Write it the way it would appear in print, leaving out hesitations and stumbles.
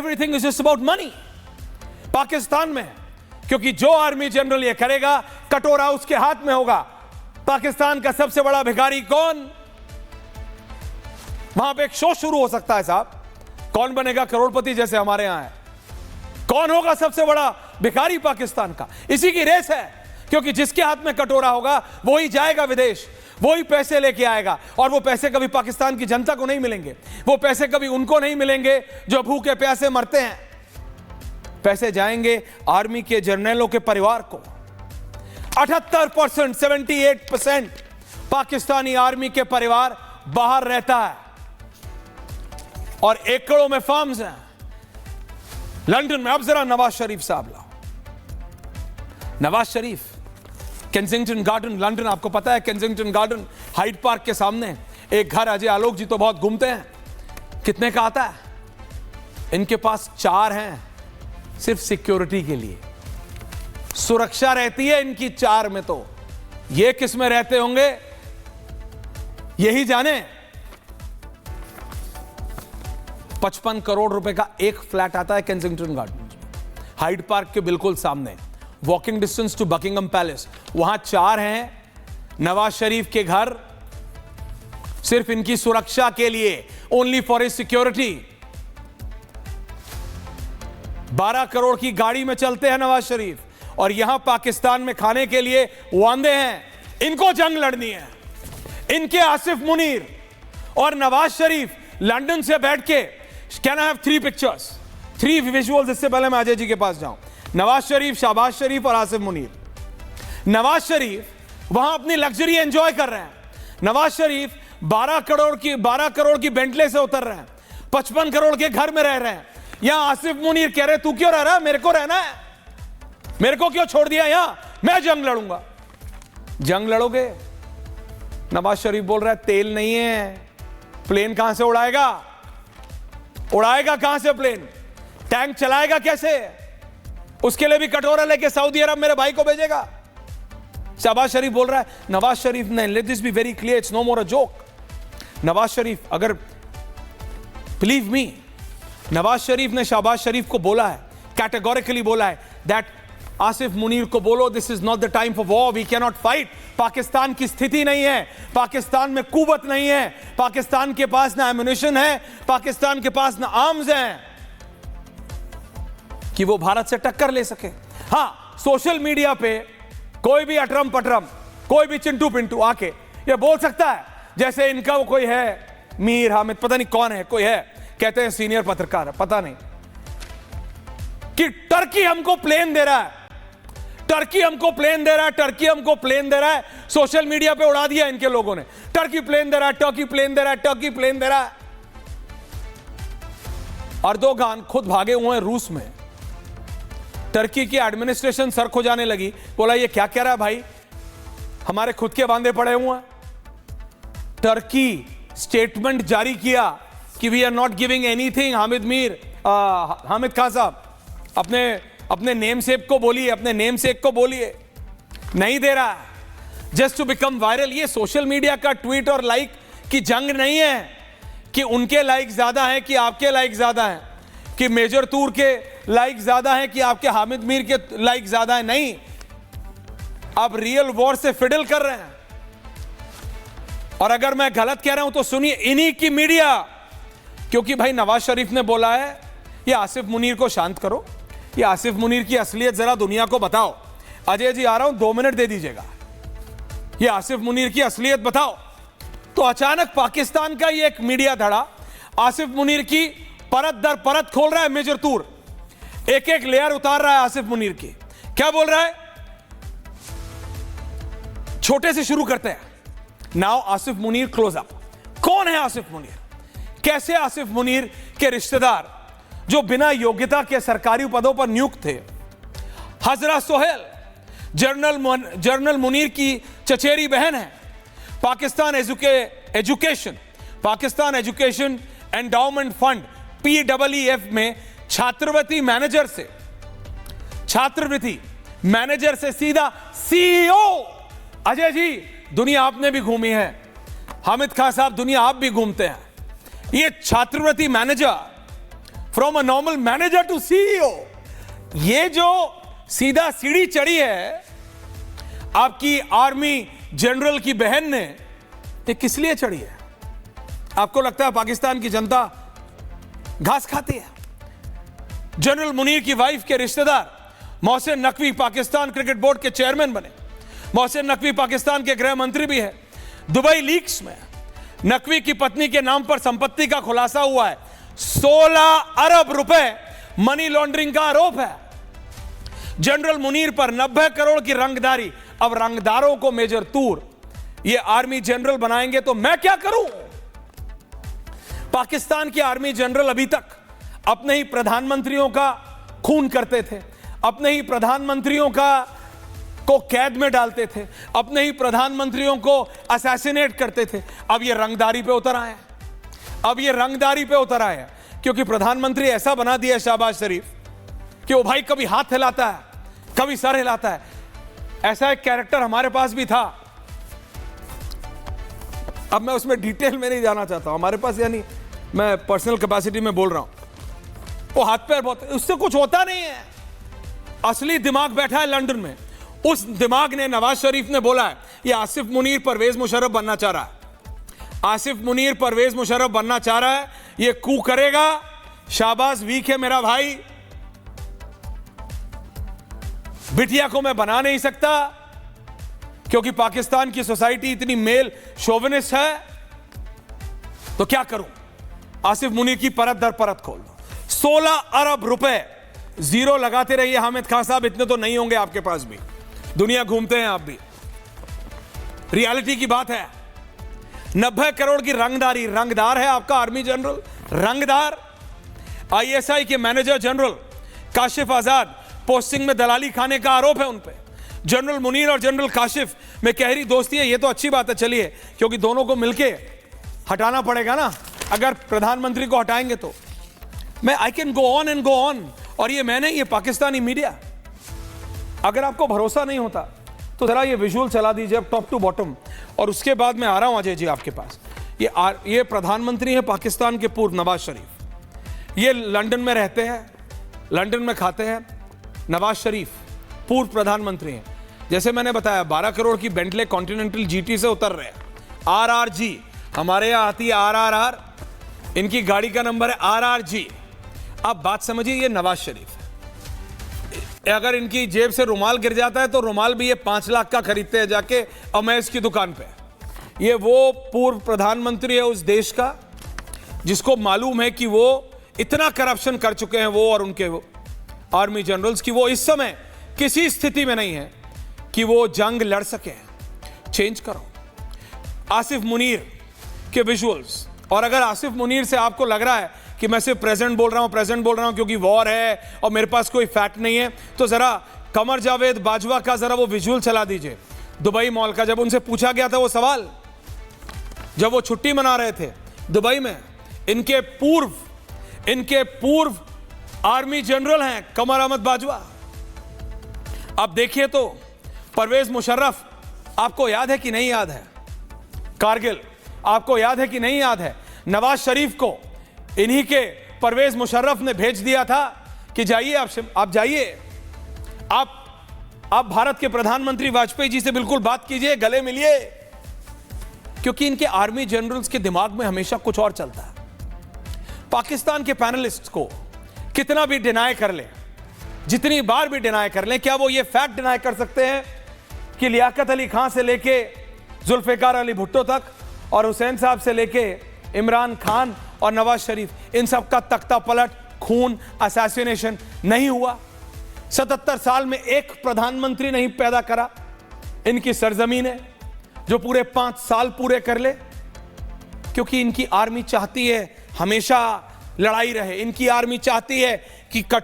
Everything is just about money Pakistan में, क्योंकि जो आर्मी जनरल ये करेगा कटोरा उसके हाथ में होगा। पाकिस्तान का सबसे बड़ा भिखारी कौन? वहां पे एक शो शुरू हो सकता है साहब, कौन बनेगा करोड़पति, जैसे हमारे यहां है। कौन होगा सबसे बड़ा भिखारी पाकिस्तान का? इसी की रेस है, क्योंकि जिसके हाथ में कटोरा होगा वही जाएगा विदेश, वही पैसे लेके आएगा। और वो पैसे कभी पाकिस्तान की जनता को नहीं मिलेंगे, वो पैसे कभी उनको नहीं मिलेंगे जो भूखे प्यासे मरते हैं। पैसे जाएंगे आर्मी के जर्नलों के परिवार को। 78%, 78% पाकिस्तानी आर्मी के परिवार बाहर रहता है और एकड़ों में फार्म्स हैं लंदन में। अब जरा नवाज शरीफ साहब लाओ। Nawaz Sharif Kensington garden, London, आपको पता है केंसिंगटन गार्डन, हाइड पार्क के सामने एक घर। अजय आलोक जी तो बहुत घूमते हैं, कितने का आता है? इनके पास 4 हैं सिर्फ सिक्योरिटी के लिए, सुरक्षा रहती है इनकी 4 में। तो ये किस में रहते होंगे यही जाने। 55 करोड़ रुपए का एक फ्लैट आता है केंसिंगटन गार्डन, हाइड पार्क के बिल्कुल सामने, walking distance to Buckingham Palace. वहां 4 हैं नवाज शरीफ के घर, सिर्फ इनकी सुरक्षा के लिए, only for his security. 12 crore की गाड़ी में चलते हैं नवाज शरीफ, और यहां पाकिस्तान में खाने के लिए वो आंधे हैं। इनको जंग लड़नी है। इनके आसिफ मुनीर और नवाज शरीफ लंदन से बैठ के, can I have 3 pictures, 3 visuals, इससे पहले मैं अजय जी के पास जाऊं। नवाज शरीफ, शहबाज शरीफ और आसिफ मुनीर। नवाज शरीफ वहां अपनी लग्जरी एंजॉय कर रहे हैं। नवाज शरीफ 12 करोड़ की बेंटले से उतर रहे हैं, 55 करोड़ के घर में रह रहे हैं। यहां आसिफ मुनीर कह रहे तू क्यों रह रहा है, मेरे को रहना है, मेरे को क्यों छोड़ दिया यहां, मैं जंग लड़ूंगा। जंग लड़ोगे? नवाज शरीफ बोल रहा है तेल नहीं है, प्लेन कहां से उड़ाएगा? उड़ाएगा कहां से प्लेन? टैंक चलाएगा कैसे? उसके लिए भी कटोरा लेके सऊदी अरब मेरे भाई को भेजेगा। शहबाज शरीफ बोल रहा है, नवाज शरीफ ने, let this be very clear, it's no more a joke. Nawaz Sharif, अगर बिलीव मी, नवाज शरीफ ने शहबाज शरीफ को बोला है, कैटेगोरिकली बोला है दैट आसिफ मुनीर को बोलो this is not the time for war, we can not fight. Pakistan की स्थिति नहीं है, पाकिस्तान में कुवत नहीं है, पाकिस्तान के पास ना एम्युनिशन है, पाकिस्तान के पास ना आर्म्स हैं कि वो भारत से टक्कर ले सके। हां, सोशल मीडिया पे कोई भी अटरम पटरम, कोई भी चिंटू पिंटू आके ये बोल सकता है, जैसे इनका वो कोई है मीर हामिद, पता नहीं कौन है, कोई है, कहते हैं सीनियर पत्रकार है, पता नहीं, कि टर्की हमको प्लेन दे रहा है, टर्की हमको प्लेन दे रहा है, टर्की हमको प्लेन दे रहा है। सोशल मीडिया पे उड़ा दिया इनके लोगों ने, टर्की प्लेन दे रहा है, टर्की प्लेन दे रहा है, टर्की प्लेन दे रहा है। अर्दोगान खुद भागे हुए हैं रूस में। टर्की की एडमिनिस्ट्रेशन सर खो जाने लगी, बोला ये क्या कह रहा है भाई, हमारे खुद के बांधे पड़े हुए हैं। टर्की स्टेटमेंट जारी किया कि we are not giving anything. Hamid Khan साहब अपने नेम सेक को बोलिए, अपने नेम सेक को बोलिए, नहीं दे रहा जस्ट टू बिकम वायरल। ये सोशल मीडिया का ट्वीट और लाइक की जंग नहीं है कि उनके लाइक ज्यादा है कि आपके लाइक ज्यादा है, कि मेजर तूर के लाइक ज्यादा है कि आपके हामिद मीर के लाइक ज्यादा है। नहीं, आप रियल वॉर से फिडल कर रहे हैं। और अगर मैं गलत कह रहा हूं तो सुनिए, इन्हीं की मीडिया, क्योंकि भाई नवाज शरीफ ने बोला है ये आसिफ मुनीर को शांत करो, ये आसिफ मुनीर की असलियत जरा दुनिया को बताओ। अजय जी आ रहा हूं, 2 मिनट दे दीजिएगा, ये आसिफ मुनीर की असलियत बताओ। तो अचानक पाकिस्तान का ये एक मीडिया धड़ा आसिफ मुनीर की परत दर परत खोल रहा है, मेजर तूर एक एक लेयर उतार रहा है आसिफ मुनीर की। क्या बोल रहा है? छोटे से शुरू करते हैं। Now Asif Munir close up. कौन है आसिफ मुनीर? कैसे आसिफ मुनीर के रिश्तेदार जो बिना योग्यता के सरकारी पदों पर नियुक्त थे, हजरा सोहेल जनरल मुनीर की चचेरी बहन है। Pakistan education endowment fund PEEF में छात्रवृत्ति मैनेजर से सीधा CEO। अजय जी, दुनिया आपने भी घूमी है, हामिद खान साहब दुनिया आप भी घूमते हैं। ये छात्रवृत्ति manager from a normal manager to CEO. ये जो सीधा सीढ़ी चढ़ी है आपकी आर्मी जनरल की बहन ने, ये किस लिए चढ़ी है? आपको लगता है पाकिस्तान की जनता घास खाती है? जनरल मुनीर की वाइफ के रिश्तेदार मोहसिन नकवी पाकिस्तान क्रिकेट बोर्ड के चेयरमैन बने। मोहसिन नकवी पाकिस्तान के गृह मंत्री भी है। दुबई लीक्स में नकवी की पत्नी के नाम पर संपत्ति का खुलासा हुआ है। 16 अरब रुपए मनी लॉन्ड्रिंग का आरोप है। जनरल मुनीर पर 90 करोड़ की रंगदारी। अब रंगदारों को मेजर तूर ये आर्मी जनरल बनाएंगे तो मैं क्या करूं? पाकिस्तान के आर्मी जनरल अभी तक अपने ही प्रधानमंत्रियों का खून करते थे, अपने ही प्रधानमंत्रियों को कैद में डालते थे, अपने ही प्रधानमंत्रियों को असैसिनेट करते थे। अब ये रंगदारी पे उतर आए, अब ये रंगदारी पे उतर आए क्योंकि प्रधानमंत्री ऐसा बना दिया शहबाज शरीफ कि वो भाई कभी हाथ हिलाता है, कभी सर हिलाता है। ऐसा एक कैरेक्टर हमारे पास भी था। अब मैं उसमें डिटेल में नहीं जाना चाहता हूं। हमारे पास, यानी मैं पर्सनल कैपेसिटी में बोल रहा हूं। वो हाथ पैर बहुत, उससे कुछ होता नहीं है। असली दिमाग बैठा है लंदन में। उस दिमाग ने, नवाज शरीफ ने बोला है ये आसिफ मुनीर परवेज मुशर्रफ बनना चाह रहा है। आसिफ मुनीर परवेज मुशर्रफ बनना चाह रहा है। ये कू करेगा। शाहबाज वीक है मेरा भाई, बिटिया को मैं बना नहीं सकता क्योंकि पाकिस्तान की सोसाइटी इतनी मेल शोविनिस्ट है। तो क्या करूं? आसिफ मुनीर की परत दर परत खोल दो। 16 अरब रुपए जीरो लगाते रहिए हामिद खान साहब, इतने तो नहीं होंगे आपके पास भी। दुनिया घूमते हैं आप भी। रियलिटी की बात है। 90 करोड़ की रंगदारी। रंगदार है आपका आर्मी जनरल, रंगदार। आईएसआई के मैनेजर जनरल काशिफ आजाद पोस्टिंग में दलाली खाने का आरोप है उन पे। जनरल मुनीर और जनरल काशिफ में गहरी दोस्ती है। ये तो अच्छी बात है, चलिए, क्योंकि दोनों को मिलके हटाना पड़ेगा ना। अगर प्रधानमंत्री को हटाएंगे तो मैं I can go on and go on. और ये मैंने, ये पाकिस्तानी मीडिया, अगर आपको भरोसा नहीं होता तो जरा ये विजुअल चला दीजिए अब टॉप टू बॉटम। और उसके बाद मैं आ रहा हूं अजय जी आपके पास। ये प्रधानमंत्री है पाकिस्तान के पूर्व, नवाज शरीफ। ये लंदन में रहते हैं, लंदन में खाते हैं। नवाज शरीफ पूर्व प्रधानमंत्री हैं। जैसे मैंने बताया 12 करोड़ की बेंटले कॉन्टिनेंटल जीटी से उतर रहे हैं। RRG, हमारे यहां आती है RRR, इनकी गाड़ी का नंबर है RRG। आप बात समझिए, ये नवाज शरीफ है। अगर इनकी जेब से रुमाल गिर जाता है तो रुमाल भी ये 5 लाख का खरीदते हैं जाके अमेज की दुकान पे। ये वो पूर्व प्रधानमंत्री है उस देश का जिसको मालूम है कि वो इतना करप्शन कर चुके हैं, वो और उनके वो आर्मी जनरल्स, की वो इस समय किसी स्थिति में नहीं है कि वो जंग लड़ सके। चेंज करो आसिफ मुनीर के विजुअल्स। और अगर आसिफ मुनीर से आपको लग रहा है कि मैं सिर्फ प्रेजेंट बोल रहा हूं क्योंकि वॉर है और मेरे पास कोई फैक्ट नहीं है, तो जरा कमर जावेद बाजवा का जरा वो विजुअल चला दीजिए दुबई मॉल का। जब उनसे पूछा गया था वो सवाल, जब वो छुट्टी मना रहे थे दुबई में, इनके पूर्व आर्मी जनरल हैं कमर अहमद बाजवा। अब देखिए तो परवेज मुशर्रफ, आपको याद है कि नहीं याद है? कारगिल आपको याद है कि नहीं याद है? नवाज शरीफ को इन्हीं के परवेज मुशर्रफ ने भेज दिया था कि जाइए, आप जाइए, आप भारत के प्रधानमंत्री वाजपेयी जी से बिल्कुल बात कीजिए, गले मिलिए। क्योंकि इनके आर्मी जनरल्स के दिमाग में हमेशा कुछ और चलता है। पाकिस्तान के पैनलिस्ट को कितना भी डिनाई कर ले, जितनी बार भी डिनाई कर ले, क्या वो ये फैक्ट डिनाई कर सकते हैं कि लियाकत अली खान से लेके जुल्फिकार अली भुट्टो तक और हुसैन साहब से लेके इमरान खान और नवाज शरीफ, इन सब का तख्ता पलट, खून, असैसिनेशन नहीं हुआ? 77 साल में एक प्रधानमंत्री नहीं पैदा करा इनकी सरजमीन है जो पूरे 5 साल पूरे कर ले? क्योंकि इनकी आर्मी चाहती है हमेशा लड़ाई रहे। इनकी आर्मी चाहती है कि